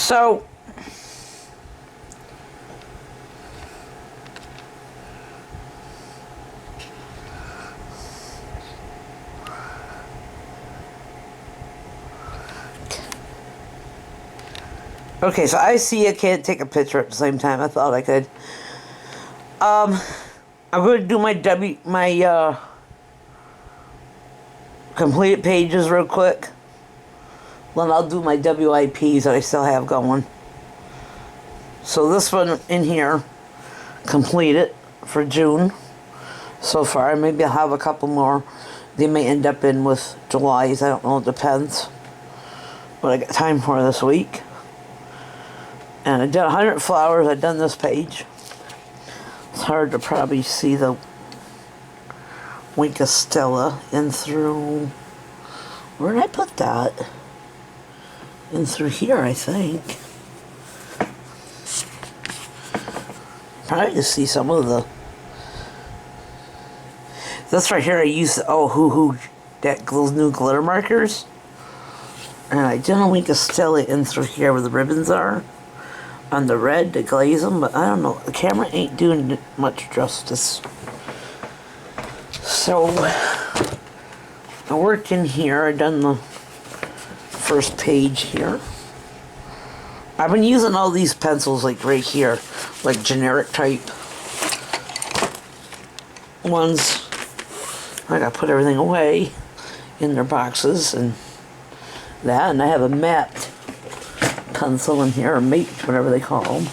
So, okay, so I see I can't take a picture at the same time. I thought I could. I'm going to do my completed pages real quick. Then I'll do my WIPs that I still have going. So this one in here, completed for June so far. Maybe I'll have a couple more. They may end up in with July's. I don't know. It depends. What I got time for this week. And I did 100 flowers. I've done this page. It's hard to probably see the Winka Stella in through... Where did I put that? In through here, I think. Probably to see some of the... This right here, I used, those new glitter markers. And I did a Winka Stella in through here where the ribbons are. On the red to glaze them, but I don't know. The camera ain't doing it much justice. So, I worked in here. I done the first page here. I've been using all these pencils like right here, like generic type ones. I gotta put everything away in their boxes and that, and I have a matte pencil in here, or mate, whatever they call them.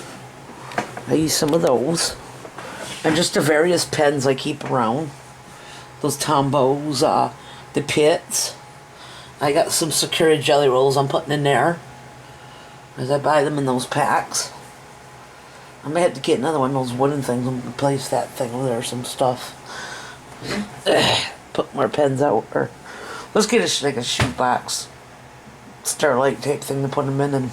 I use some of those. And just the various pens I keep around. Those Tombos, the Pits. I got some Sakura Jelly Rolls I'm putting in there, as I buy them in those packs. I may have to get another one of those wooden things and replace that thing over there, some stuff. Put more pens out. Or let's get like a shoebox Starlight tape thing to put them in and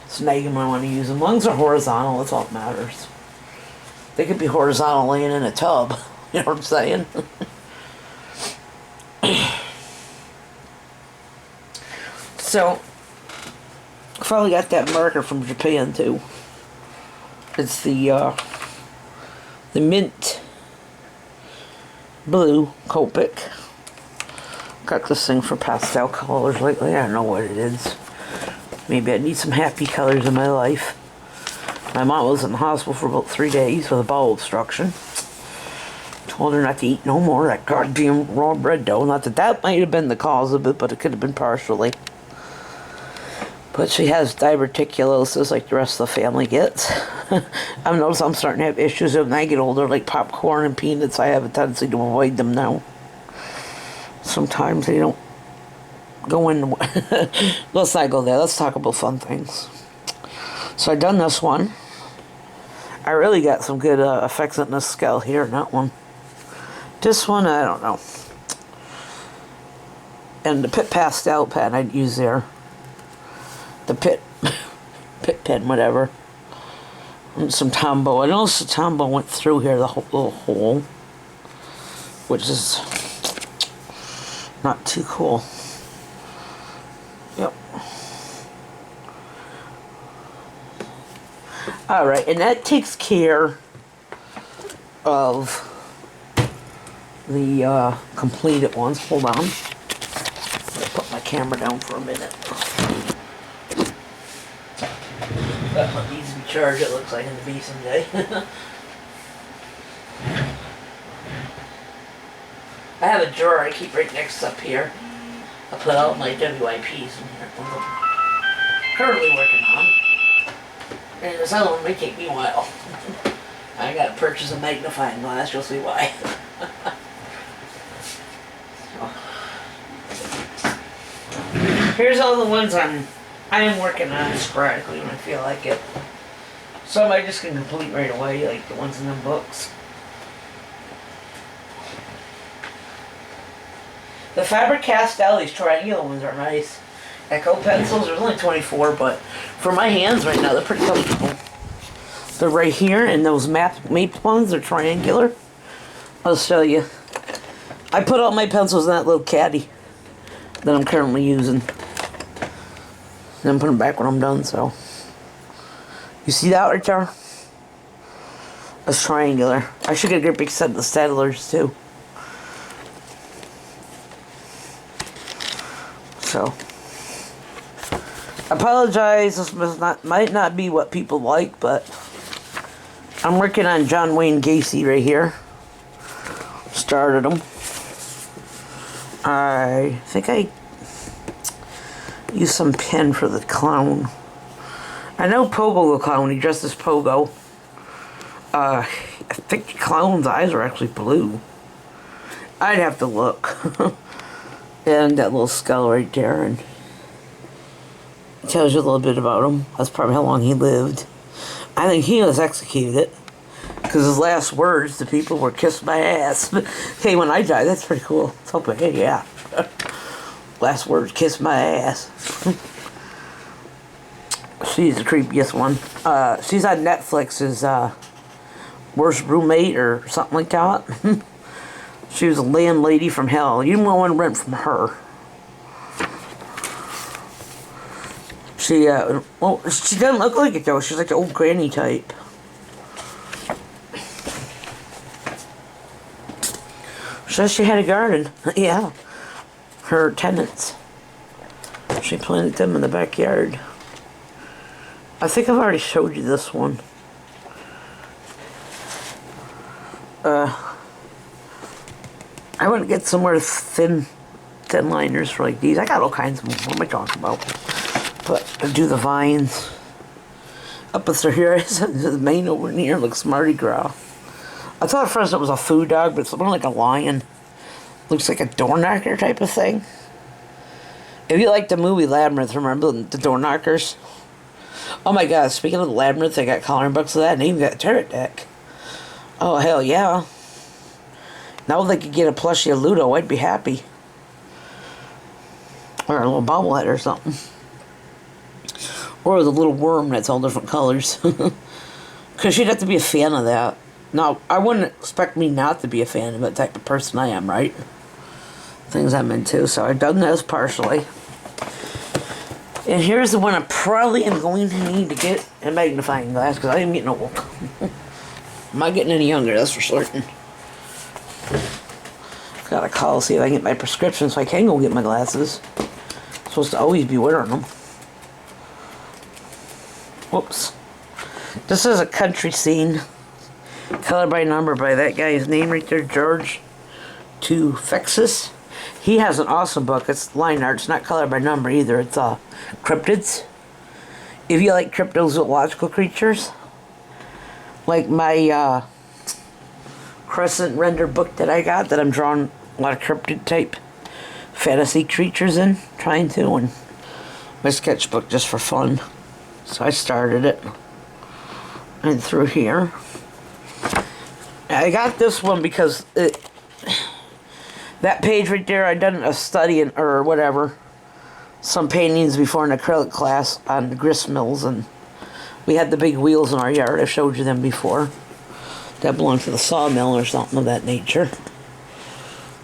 snag them when I want to use them. As long as they're horizontal, that's all that matters. They could be horizontal laying in a tub. You know what I'm saying? So, I finally got that marker from Japan too. It's the mint blue Copic. Got this thing for pastel colors lately. I don't know what it is. Maybe I need some happy colors in my life. My mom was in the hospital for about 3 days with a bowel obstruction. Told her not to eat no more of that goddamn raw bread dough. Not that that might have been the cause of it, but it could have been partially. But she has diverticulosis like the rest of the family gets. I've noticed I'm starting to have issues when I get older, like popcorn and peanuts. I have a tendency to avoid them now. Sometimes they don't go in. Let's not go there. Let's talk about fun things. So I done this one. I really got some good effects on this scale here, that one. This one, I don't know. And the Pit Pastel pen I'd use there. The Pit pen, whatever. And some Tombow. I noticed the Tombow went through here, the whole little hole. Which is not too cool. Yep. Alright, and that takes care of the completed ones. Hold on. I'll put my camera down for a minute. That one needs to be charged, it looks like, in the bee someday. I have a drawer I keep right next up here. I put all my WIPs in here. I'm currently working on. And this other one may take me a while. I gotta purchase a magnifying glass, you'll see why. Here's all the ones I am working on sporadically when I feel like it. Some I just can complete right away, like the ones in them books. The Faber-Castell, these triangular ones are nice. Echo pencils, there's only 24, but for my hands right now, they're pretty comfortable. They're right here, and those matte ones, they're triangular. I'll show you. I put all my pencils in that little caddy that I'm currently using. And then put them back when I'm done, so. You see that right there? It's triangular. I should get a great big set of the Stadlers too. So, I apologize. This might not be what people like, but I'm working on John Wayne Gacy right here. Started him. I think I used some pen for the clown. I know Pogo the clown. He dressed as Pogo. I think the clown's eyes are actually blue. I'd have to look. And that little skull right there, and it tells you a little bit about him. That's probably how long he lived. I think he was executed, because his last words to people were "kiss my ass." Hey, when I die, that's pretty cool. So, hey, yeah. Last words, "kiss my ass." She's the creepiest one. She's on Netflix's Worst Roommate or something like that. She was a landlady from hell. You don't want to rent from her. She, well, she doesn't look like it though. She's like the old granny type. Says she had a garden. Yeah. Her tenants. She planted them in the backyard. I think I've already showed you this one. I want to get some more thin liners for like these. I got all kinds of them. What am I talking about? But I do the vines. Up through here, the mane over here looks Mardi Gras. I thought at first it was a food dog, but it's more like a lion. Looks like a door knocker type of thing. If you like the movie Labyrinth, remember the door knockers? Oh my god, speaking of the Labyrinth, they got coloring books of that, and they even got a turret deck. Oh, hell yeah. Now they could get a plushie of Ludo, I'd be happy. Or a little bobblehead or something. Or the little worm that's all different colors. Because you'd have to be a fan of that. Now, I wouldn't expect me not to be a fan of that type of person I am, right? Things I'm into, so I've done those partially. And here's the one I probably am going to need to get a magnifying glass, because I am getting old. I'm not getting any younger, that's for certain. Gotta call, see if I can get my prescription so I can go get my glasses. I'm supposed to always be wearing them. Whoops. This is a country scene. Color by number by that guy's name right there, George Tufexis. He has an awesome book. It's line art. It's not color by number either. It's cryptids. If you like cryptozoological creatures, like my Crescent render book that I got, that I'm drawing a lot of cryptid type fantasy creatures in, trying to, and my sketchbook just for fun. So I started it. And through here. I got this one because that page right there, I done a study in, or whatever, some paintings before in acrylic class on the grist mills, and we had the big wheels in our yard. I showed you them before. That belonged to the sawmill or something of that nature.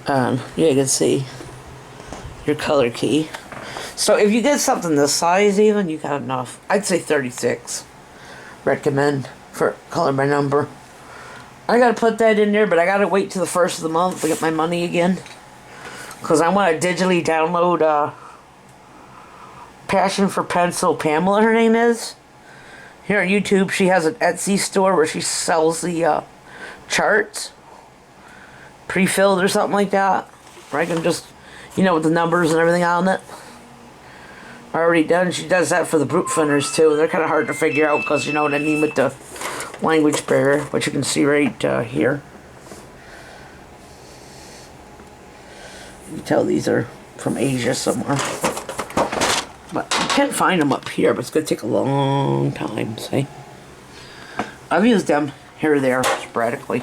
Yeah, you can see your color key. So if you get something this size even, you got enough. I'd say 36. Recommend for color by number. I gotta put that in there, but I gotta wait till the first of the month to get my money again. Because I want to digitally download Passion for Pencil, Pamela her name is. Here on YouTube, she has an Etsy store where she sells the charts. Pre-filled or something like that. Where I can just, you know, with the numbers and everything on it. Already done. She does that for the brute funders too. They're kind of hard to figure out because, you know what I mean, with the language barrier, which you can see right here. You can tell these are from Asia somewhere. But you can't find them up here, but it's going to take a long time, see? I've used them here or there, sporadically.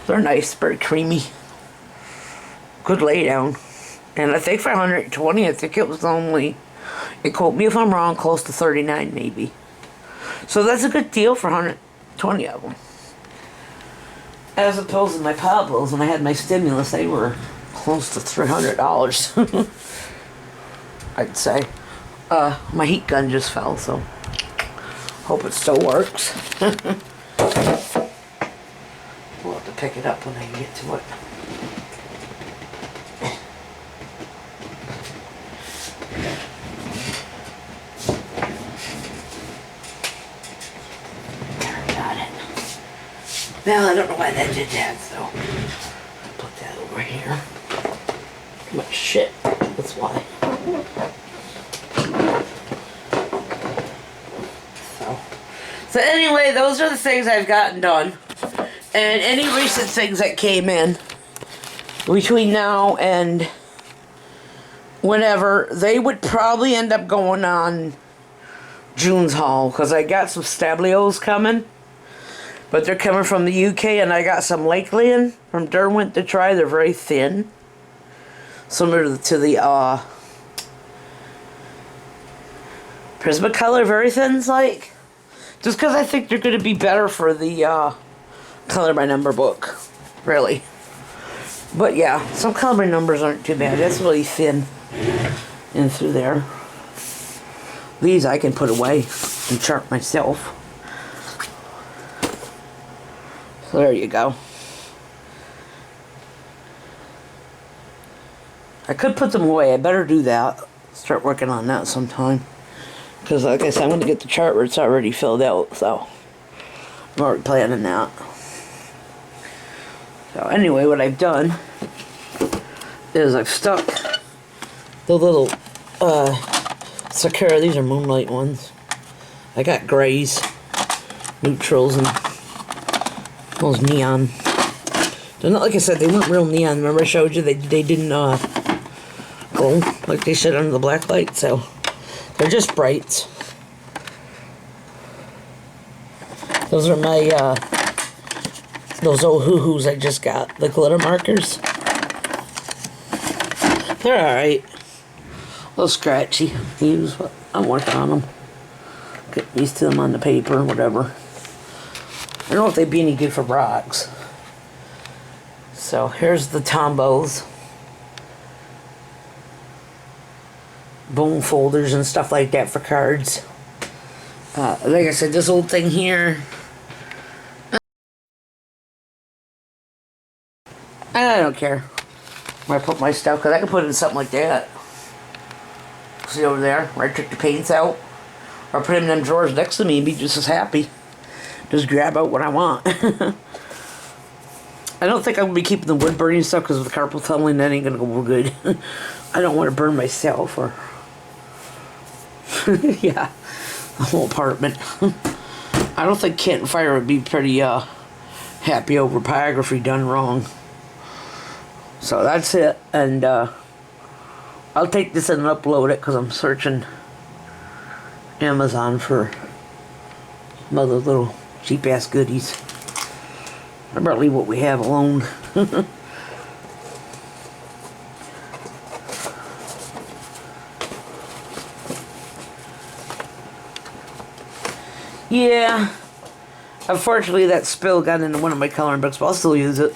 They're nice, very creamy. Good laydown. And I think for 120, I think it was only, it quote me if I'm wrong, close to 39 maybe. So that's a good deal for 120 of them. As opposed to my Pablos, when I had my stimulus, they were close to $300. I'd say. My heat gun just fell, so Hope it still works. We'll have to pick it up when I get to it. Well, I don't know why that did that, so I'll put that over here. Too much shit, that's why. So anyway, those are the things I've gotten done. And any recent things that came in between now and whenever, they would probably end up going on June's haul, because I got some Stablios coming. But they're coming from the UK, and I got some Lakeland from Derwent to try. They're very thin. Similar to the Prismacolor, very thin, like. Just because I think they're going to be better for the color by number book. Really. But yeah, some color by numbers aren't too bad. That's really thin in through there. These I can put away and chart myself. So there you go. I could put them away. I better do that. Start working on that sometime. Because like I said, I'm going to get the chart where it's already filled out. So I'm already planning that. So anyway, what I've done is I've stuck the little Sakura. These are Moonlight ones. I got grays, neutrals, and those neon. They're not, like I said, they weren't real neon. Remember I showed you they didn't glow like they should under the black light, so they're just brights. Those are my those old hoo-hoos I just got, the glitter markers. They're alright. A little scratchy. I'm working on them. Get used to them on the paper, whatever. I don't know if they'd be any good for rocks. So here's the Tombos. Bone folders and stuff like that for cards. Like I said, this old thing here, I don't care where I put my stuff, because I can put it in something like that. See over there where I took the paints out? Or put them in them drawers next to me and be just as happy. Just grab out what I want. I don't think I'm going to be keeping the wood burning stuff, because with the carpal tunnel, that ain't going to go good. I don't want to burn myself or... yeah, the whole apartment. I don't think Kent and Fire would be pretty happy over pyrography done wrong. So that's it, and I'll take this and upload it, because I'm searching Amazon for some other little cheap ass goodies. I better leave what we have alone. Yeah, unfortunately that spill got into one of my coloring books, but I'll still use it.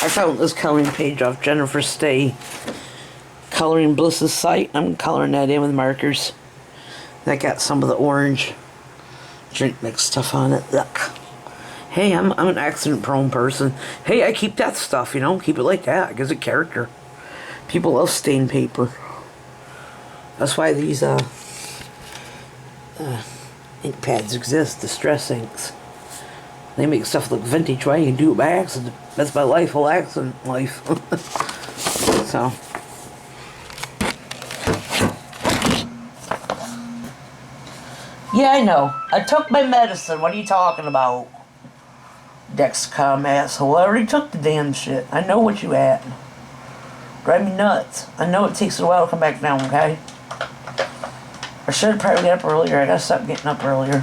I found this coloring page off Jennifer Stay Coloring Bliss's site. I'm coloring that in with markers. That got some of the orange drink mix stuff on it. Look. Hey, I'm an accident prone person. Hey, I keep that stuff, you know, keep it like that. It gives it character. People love stained paper. That's why these ink pads exist, distress inks. They make stuff look vintage. Why you do it by accident? That's my life, whole accident life. So. Yeah, I know. I took my medicine. What are you talking about? Dexcom asshole. I already took the damn shit. I know what you at. Drive me nuts. I know it takes a while to come back down, okay? I should have probably got up earlier. I gotta stop getting up earlier.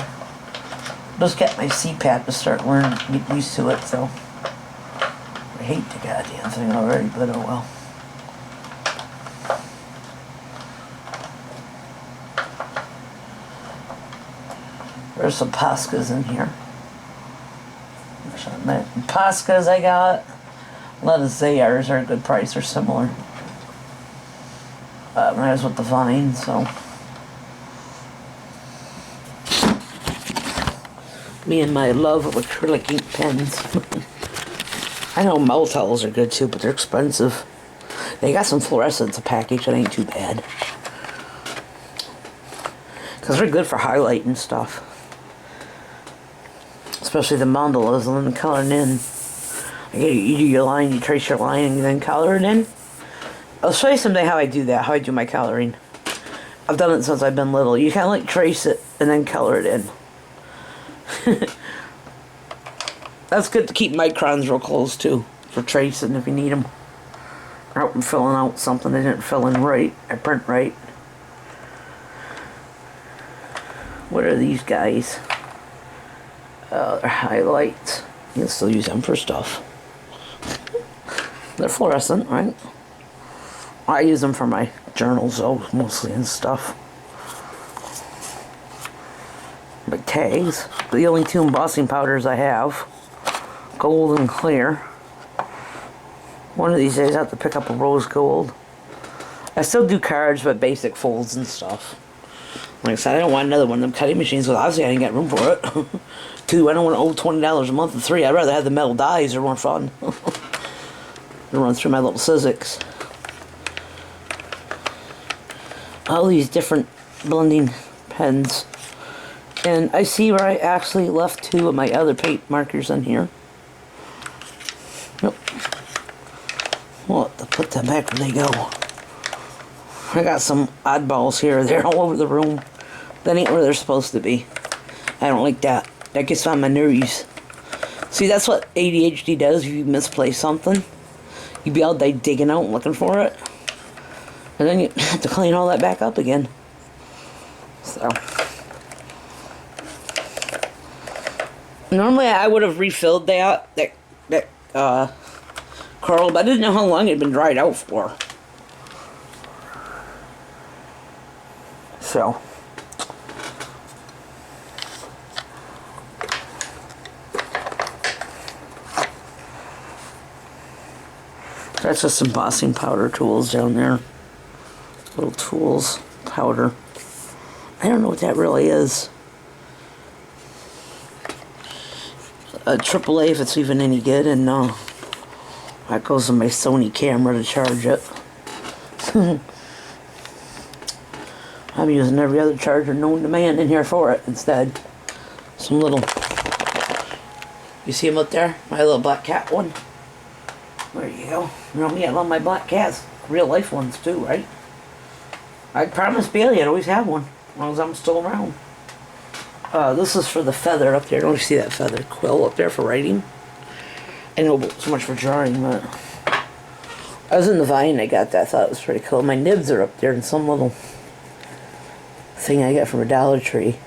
Just get my CPAP to start learning, get used to it, so. I hate the goddamn thing already, but oh well. There's some Poscas in here. Poscas I got. A lot of Zayars are a good price, or similar. When I was with the Vine, so. Me and my love of acrylic ink pens. I know Meltels are good too, but they're expensive. They got some fluorescence a package that ain't too bad. Because they're good for highlighting stuff. Especially the mandalas and then coloring in. You do your line, you trace your line, and then color it in. I'll show you someday how I do that, how I do my coloring. I've done it since I've been little. You kind of like trace it and then color it in. That's good to keep microns real close too, for tracing if you need them. Or I'm filling out something I didn't fill in right, or print right. What are these guys? They're highlights. You can still use them for stuff. They're fluorescent, right? I use them for my journals though, mostly and stuff. My tags. The only two embossing powders I have. Gold and clear. One of these days I have to pick up a rose gold. I still do cards, but basic folds and stuff. Like I said, I don't want another one of them cutting machines, because obviously I ain't got room for it. 2, I don't want to owe $20 a month. And 3, I'd rather have the metal dies, they're more fun. To run through my little Sizzix. All these different blending pens. And I see where I actually left 2 of my other paint markers in here. Yep. We'll have to put them back where they go. I got some oddballs here. They're all over the room. That ain't where they're supposed to be. I don't like that. That gets on my nerves. See, that's what ADHD does. If you misplace something, you be all day digging out and looking for it. And then you have to clean all that back up again. So. Normally I would have refilled that curl, but I didn't know how long it had been dried out for. So. That's just embossing powder tools down there. Little tools, powder. I don't know what that really is. A AAA if it's even any good, and that goes in my Sony camera to charge it. I'm using every other charger known to man in here for it instead. Some little, you see them up there? My little black cat one. There you go. You know me, I love my black cats. Real life ones too, right? I promised Bailey I'd always have one, as long as I'm still around. This is for the feather up there. Don't you see that feather quill up there for writing? I know so much for drawing, but I was in the Vine, I got that. I thought it was pretty cool. My nibs are up there in some little thing I got from a Dollar Tree.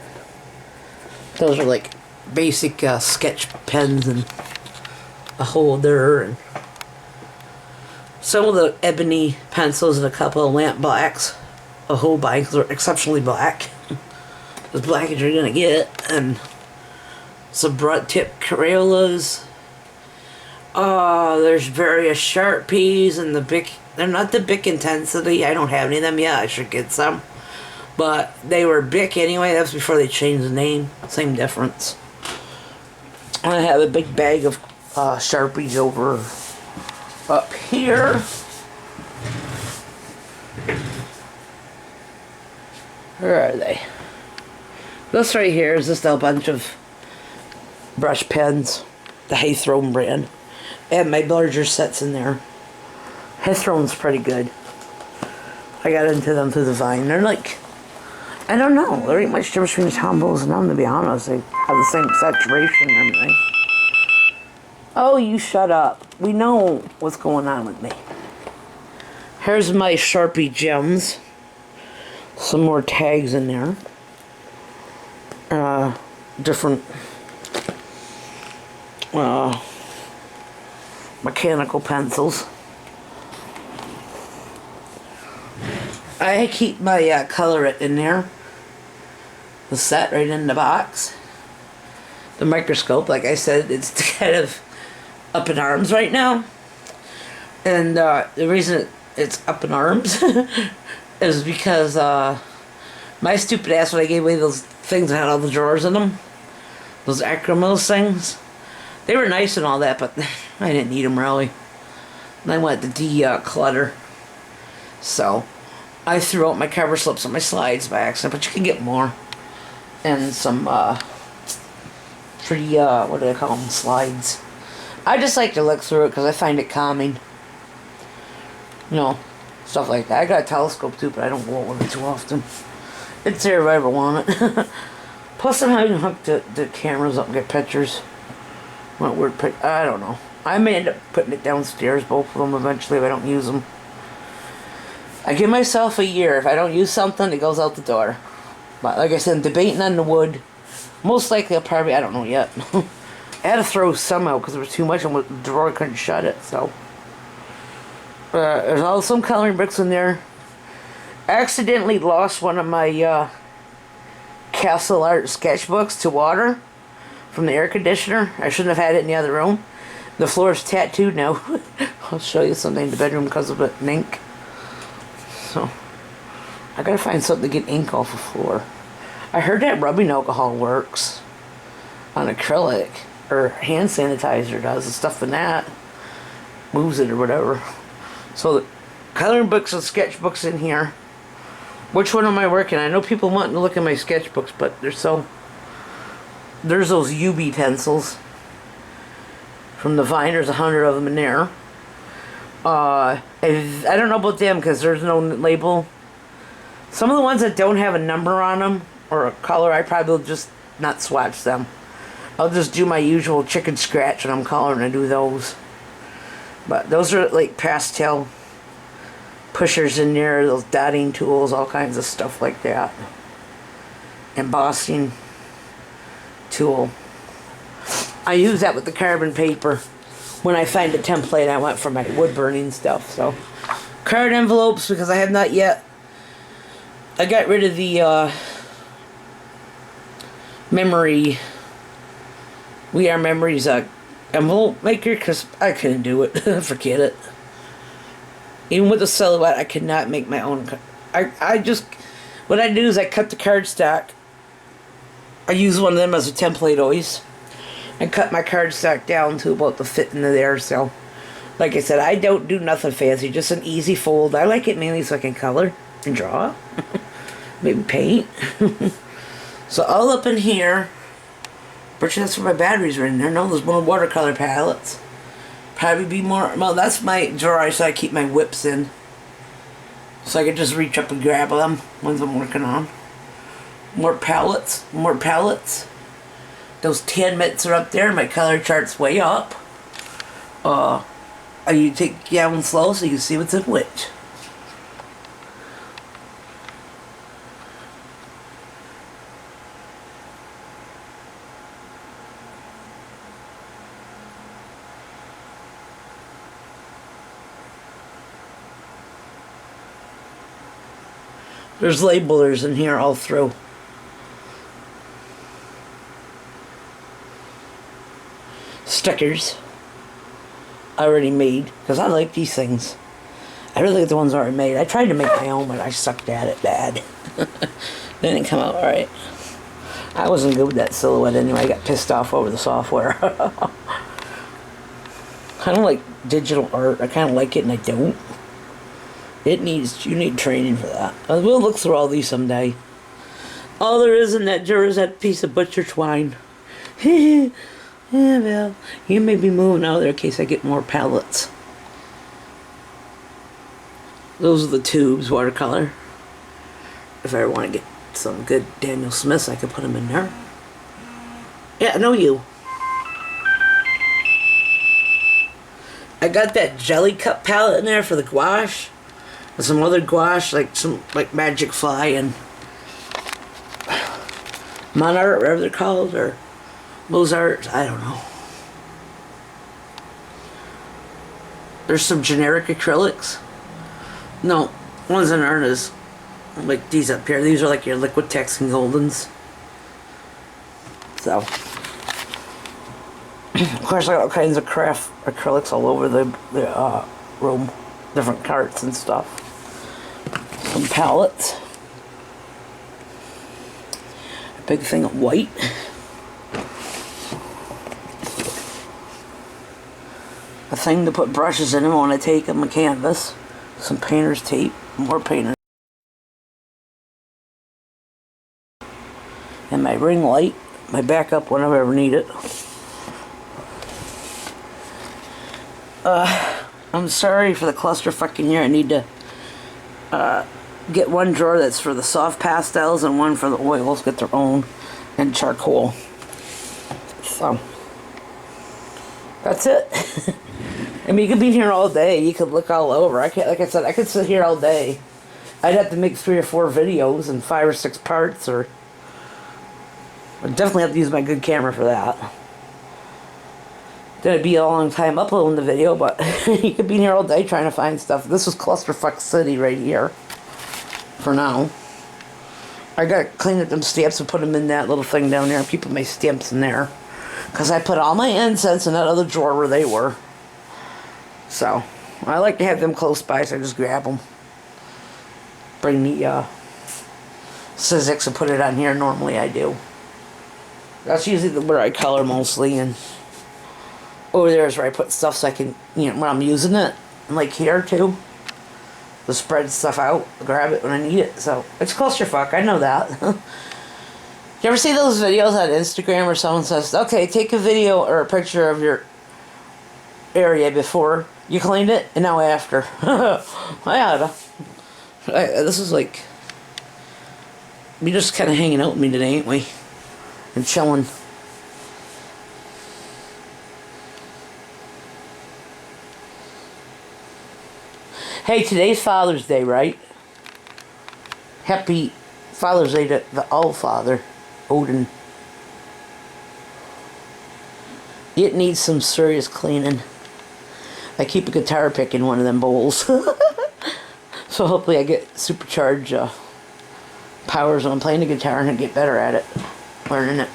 Those are like basic sketch pens and a holder and some of the ebony pencils and a couple of lamp blacks. A whole buy because they're exceptionally black. As black as you're gonna get. And some broad tip Crayolas. There's various Sharpies and the big, they're not the Bic Intensity. I don't have any of them yet. I should get some. But they were Bic anyway. That was before they changed the name. Same difference. I have a big bag of Sharpies over up here. Where are they? This right here is just a bunch of brush pens. The Haythrone brand. And my larger sets in there. Haythrone's pretty good. I got into them through the Vine. They're like, I don't know. There ain't much difference between the Tombos and them, to be honest. They have the same saturation and everything. Oh, you shut up. We know what's going on with me. Here's my Sharpie gems. Some more tags in there. Different mechanical pencils. I keep my color it in there. The set right in the box. The microscope, like I said, it's kind of up in arms right now. And the reason it's up in arms is because my stupid ass, when I gave away those things that had all the drawers in them, Those acrylose things. They were nice and all that, but I didn't need them really. And I wanted to declutter. So I threw out my cover slips and my slides by accident, but you can get more. And some pretty, what do they call them, slides. I just like to look through it because I find it calming. You know, stuff like that. I got a telescope too, but I don't go over it too often. It's there if I ever want it. Plus I'm having to hook the cameras up and get pictures. What weird I don't know. I may end up putting it downstairs, both of them, eventually if I don't use them. I give myself a year. If I don't use something, it goes out the door. But like I said, I'm debating on the wood. Most likely I'll probably, I don't know yet. I had to throw some out because there was too much and the drawer couldn't shut it, so. There's also some coloring books in there. I accidentally lost one of my Castle Art sketchbooks to water from the air conditioner. I shouldn't have had it in the other room. The floor is tattooed now. I'll show you something in the bedroom because of the ink. So, I gotta find something to get ink off the floor. I heard that rubbing alcohol works on acrylic, or hand sanitizer does, and stuff in that. Moves it or whatever. So, the coloring books and sketchbooks in here. Which one am I working? I know people wanting to look at my sketchbooks, but they're so... There's those UB pencils from the Vine. There's 100 of them in there. I don't know about them because there's no label. Some of the ones that don't have a number on them or a color, I probably will just not swatch them. I'll just do my usual chicken scratch when I'm coloring and do those. But those are like pastel pushers in there, those dotting tools, all kinds of stuff like that. Embossing tool. I use that with the carbon paper when I find a template I want for my wood burning stuff. So card envelopes, because I have not yet. I got rid of the memory. We Are Memories envelope maker because I couldn't do it. Forget it. Even with the silhouette, I could not make my own. I just, what I do is I cut the cardstock. I use one of them as a template always. And cut my cardstock down to about the fit into there. So, like I said, I don't do nothing fancy. Just an easy fold. I like it mainly so I can color and draw. Maybe paint. So all up in here. But that's where my batteries are in there. No, there's more watercolor palettes. Probably be more. Well, that's my drawer so I keep my whips in. So I can just reach up and grab them ones I'm working on. More palettes. More palettes. Those 10 mitts are up there. My color chart's way up. You take down slow so you can see what's in which. There's labelers in here all through. Stickers. Already made. Because I like these things. I really like the ones already made. I tried to make my own, but I sucked at it bad. They didn't come out alright. I wasn't good with that silhouette anyway. I got pissed off over the software. I don't like digital art. I kind of like it and I don't. You need training for that. We'll look through all these someday. All there is in that jar is that piece of butcher twine. Yeah, well, you may be moving out of there in case I get more palettes. Those are the tubes, watercolor. If I ever want to get some good Daniel Smiths, I could put them in there. Yeah, I know you. I got that jelly cup palette in there for the gouache. And some other gouache, like Magic Fly and Monart, whatever they're called, or Mozart, I don't know. There's some generic acrylics. No, ones that aren't as like these up here. These are like your Liquitex and Goldens. So, of course, I got all kinds of craft acrylics all over the room, different carts and stuff. Some palettes. A big thing of white. thing to put brushes in them when I take them, a canvas, some painter's tape, more painter's, and my ring light, my backup whenever I ever need it. I'm sorry for the clusterfuck in here. I need to get one drawer that's for the soft pastels and one for the oils, get their own, and charcoal. So that's it. I mean, you could be here all day. You could look all over. Like I said, I could sit here all day. I'd have to make 3 or 4 videos in 5 or 6 parts, or I'd definitely have to use my good camera for that. Then it'd be a long time uploading the video, but you could be here all day trying to find stuff. This is Clusterfuck City right here. For now. I gotta clean up them stamps and put them in that little thing down there and keep my stamps in there. Because I put all my incense in that other drawer where they were. So, I like to have them close by, so I just grab them. Bring the Sizzix and put it on here. Normally I do. That's usually where I color mostly, and over there is where I put stuff so I can, you know, when I'm using it. And like here too. To spread stuff out, grab it when I need it. So, it's clusterfuck, I know that. You ever see those videos on Instagram where someone says, okay, take a video or a picture of your area before you cleaned it, and now after. This is like, we just kind of hanging out with me today, ain't we? And chilling. Hey, today's Father's Day, right? Happy Father's Day to the All-Father, Odin. It needs some serious cleaning. I keep a guitar pick in one of them bowls. So hopefully I get supercharged powers when I'm playing the guitar and I get better at it. Learning it.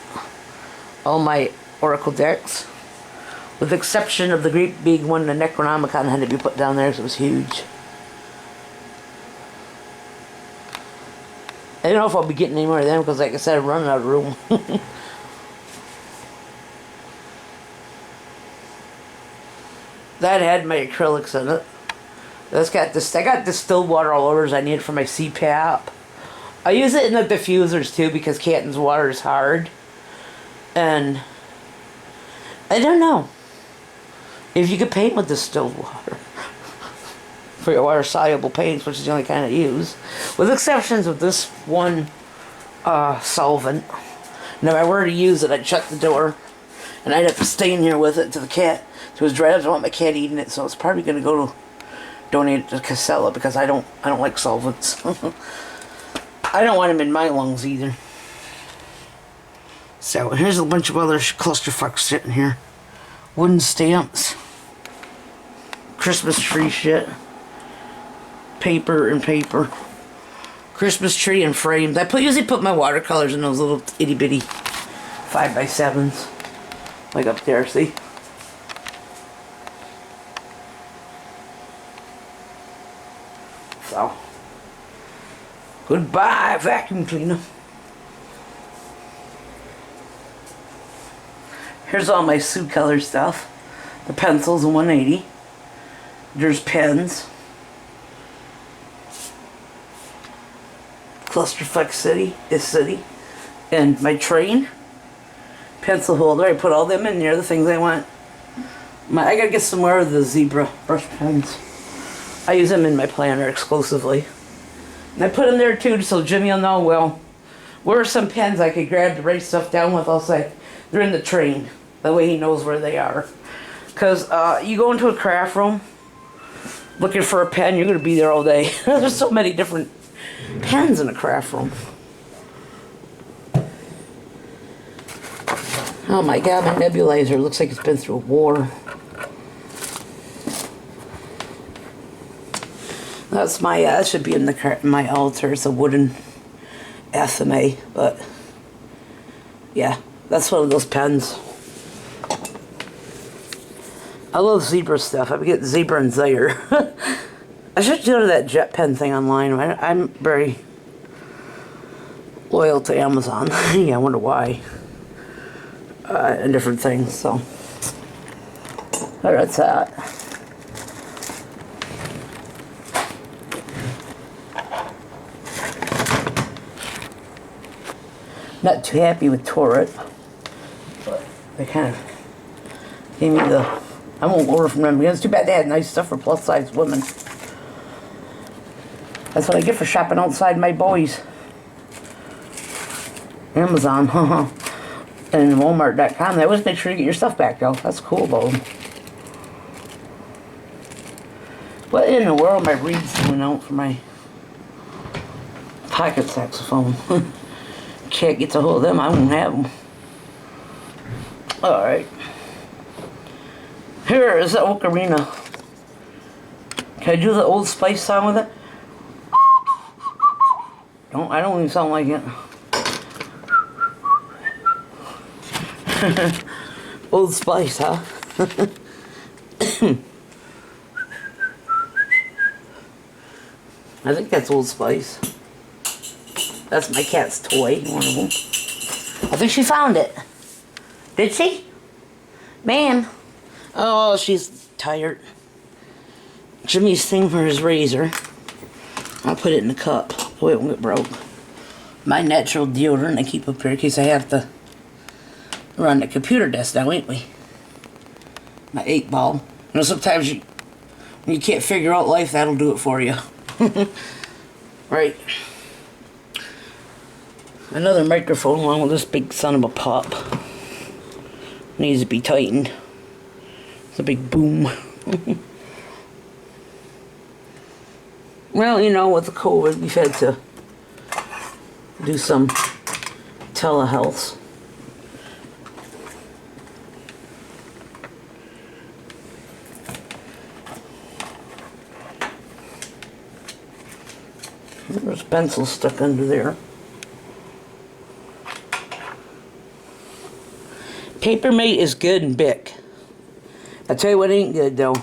All my Oracle decks, with the exception of the great big one, the Necronomicon, had to be put down there because it was huge. I don't know if I'll be getting any more of them because, like I said, I'm running out of room. That had my acrylics in it. That's got this. I got distilled water all over as I need it for my CPAP. I use it in the diffusers too because Canton's water is hard, and I don't know if you could paint with distilled water. For your water soluble paints, which is the only kind I use, with exceptions of this one solvent. And if I were to use it, I'd shut the door and I'd have to stay in here with it to the cat, to his dry. I don't want my cat eating it, so it's probably going to go to donate it to Casella because I don't like solvents. I don't want them in my lungs either. So here's a bunch of other clusterfucks sitting here. Wooden stamps, Christmas tree shit. Paper and paper. Christmas tree and frames. I usually put my watercolors in those little itty bitty 5x7s. Like up there, see? So. Goodbye, vacuum cleaner. Here's all my Sioux color stuff. The pencils in 180. There's pens. Clusterfuck City, and my train pencil holder. I put all them in there, the things I want. I gotta get some more of the zebra brush pens. I use them in my planner exclusively, and I put them there too, so Jimmy will know. Well, where are some pens I could grab to write stuff down with? I'll say they're in the train. That way he knows where they are. Cause you go into a craft room looking for a pen, you're gonna be there all day. There's so many different pens in a craft room. Oh my god, my nebulizer looks like it's been through a war. That's my, that should be in my altar. It's a wooden SMA, but yeah, that's one of those pens. I love zebra stuff. I get zebra and Zaire. I should go to that jet pen thing online. I'm very loyal to Amazon. Yeah, I wonder why. And different things, so. That's that. Not too happy with Torrid, but they kind of gave me the... I won't order from them because it's too bad they had nice stuff for plus size women. That's what I get for shopping outside my boys. Amazon, and Walmart.com. They always make sure you get your stuff back, though. That's cool about them. What in the world my reeds doing out for my pocket saxophone? Can't get a hold of them. I won't have them. Alright. Here is the ocarina. Can I do the Old Spice sound with it? I don't even sound like it. Old Spice, huh? I think that's Old Spice. That's my cat's toy, one of them. I think she found it. Did she? Man. Oh, she's tired. Jimmy's thing for his razor. I'll put it in the cup. Oh, it won't get broke. My natural deodorant I keep up here in case I have to run the computer desk now, ain't we? My 8-ball. You know, sometimes when you can't figure out life, that'll do it for you. Right. Another microphone along with this big son of a pup. Needs to be tightened. It's a big boom. Well, you know, with the COVID, we've had to do some telehealth. There's pencils stuck under there. Paper Mate is good and Bic. I tell you what ain't good though.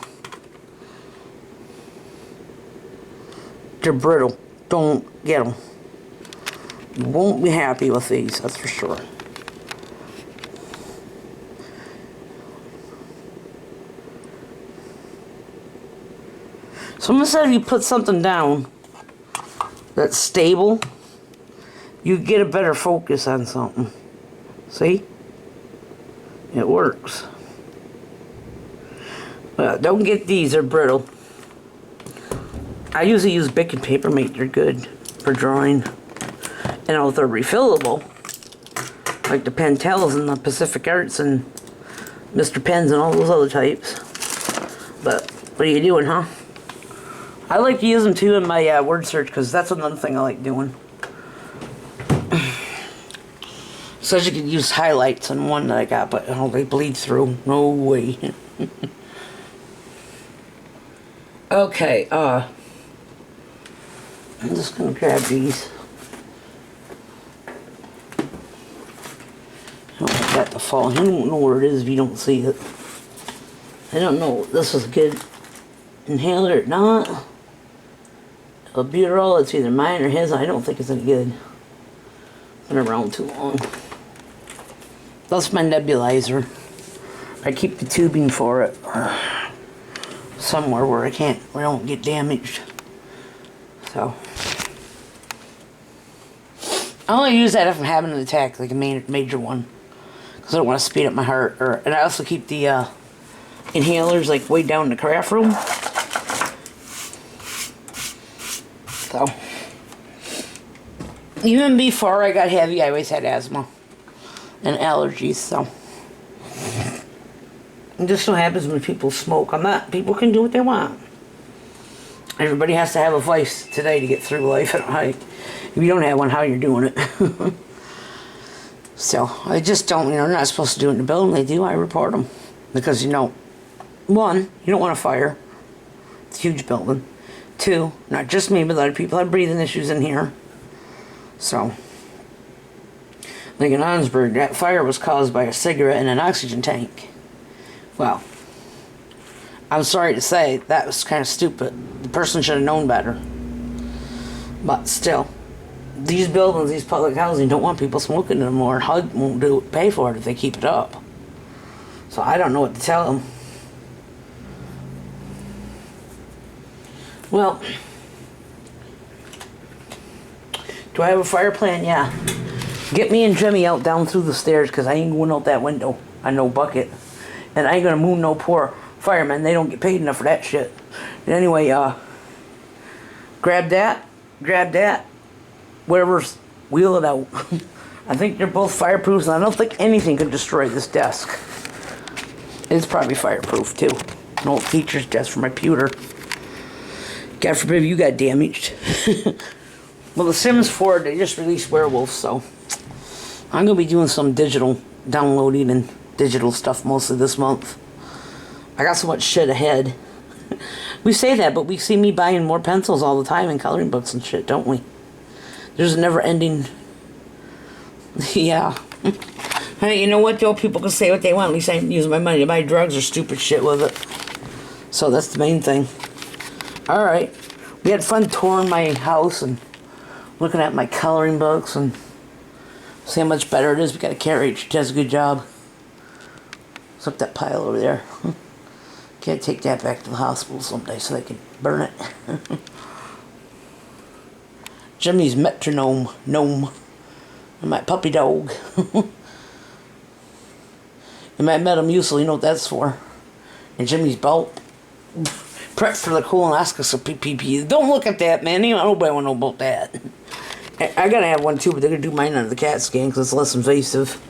They're brittle. Don't get them. You won't be happy with these, that's for sure. Someone said if you put something down that's stable, you get a better focus on something. See? It works. Don't get these, they're brittle. I usually use Bic and Paper Mate, they're good for drawing. And if they're refillable, like the Pentels and the Pacific Arts and Mr. Pens and all those other types. But what are you doing, huh? I like to use them too in my word search because that's another thing I like doing. So you could use highlights on one that I got, but oh, they bleed through. No way. Okay, I'm just gonna grab these. I don't want that to fall. I don't know where it is if you don't see it. I don't know if this is a good inhaler or not. Albuterol, it's either mine or his. I don't think it's any good. Been around too long. That's my nebulizer. I keep the tubing for it somewhere where I don't get damaged. So I only use that if I'm having an attack, like a major one, because I don't want to speed up my heart. And I also keep the inhalers like way down in the craft room. So even before I got heavy, I always had asthma and allergies. So it just so happens when people smoke. People can do what they want. Everybody has to have a vice today to get through life. If you don't have one, how you're doing it? So I just don't, they're not supposed to do it in the building. They do, I report them. Because, one, you don't want a fire. It's a huge building. Two, not just me, but other people have breathing issues in here. So, like in Onsburg, that fire was caused by a cigarette in an oxygen tank. Well, I'm sorry to say, that was kind of stupid. The person should have known better. But still, these buildings, these public housing, don't want people smoking anymore. HUD won't pay for it if they keep it up. So I don't know what to tell them. Well, do I have a fire plan? Yeah. Get me and Jimmy out down through the stairs, because I ain't going out that window on no bucket. And I ain't gonna moon no poor firemen. They don't get paid enough for that shit. And anyway, grab that, whatever's, wheel it out. I think they're both fireproof, and I don't think anything could destroy this desk. It's probably fireproof too. An old teacher's desk for my pewter. God forbid you got damaged. Well, The Sims 4, they just released Werewolves, so I'm going to be doing some digital downloading and digital stuff mostly this month. I got so much shit ahead. We say that, but we see me buying more pencils all the time and coloring books and shit, don't we? There's a never-ending... Yeah. Hey, you know what, though? People can say what they want. At least I ain't using my money to buy drugs or stupid shit with it. So that's the main thing. Alright. We had fun touring my house and looking at my coloring books and see how much better it is. We got a carriage. She does a good job. What's up that pile over there? Can't take that back to the hospital someday so they can burn it. Jimmy's metronome gnome. And my puppy dog. And my Metamucil, you know what that's for. And Jimmy's belt. Prep for the colonoscopy. PPP. Don't look at that, man. Nobody want to know about that. I gotta have one too, but they're gonna do mine under the CAT scan because it's less invasive.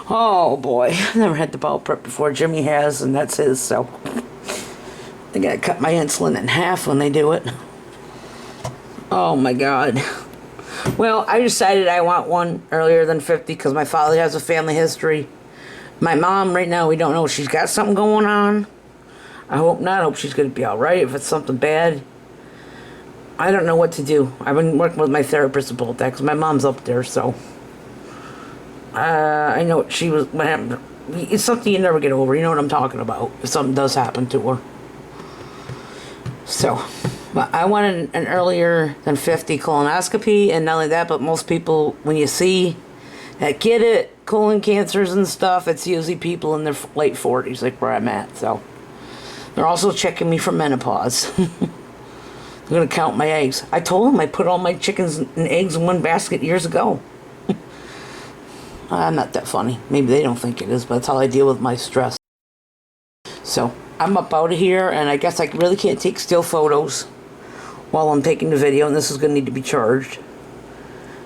Oh boy, I've never had the bowel prep before. Jimmy has, and that's his, so they gotta cut my insulin in half when they do it. Oh my god. Well, I decided I want one earlier than 50 because my father has a family history. My mom, right now, we don't know if she's got something going on. I hope not. I hope she's gonna be alright. If it's something bad, I don't know what to do. I've been working with my therapist about that because my mom's up there, so I know what happened. It's something you never get over. You know what I'm talking about. If something does happen to her. So, but I wanted an earlier than 50 colonoscopy, and not only that, but most people, when you see that get it, colon cancers and stuff, it's usually people in their late 40s, like where I'm at. So, they're also checking me for menopause. I'm going to count my eggs. I told them I put all my chickens and eggs in one basket years ago. I'm not that funny. Maybe they don't think it is, but that's how I deal with my stress. So, I'm up out of here, and I guess I really can't take still photos while I'm taking the video, and this is going to need to be charged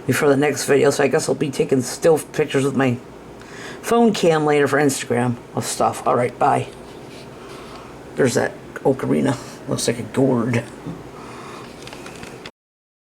before the next video, so I guess I'll be taking still pictures with my phone cam later for Instagram of stuff. Alright, bye. There's that ocarina. Looks like a gourd.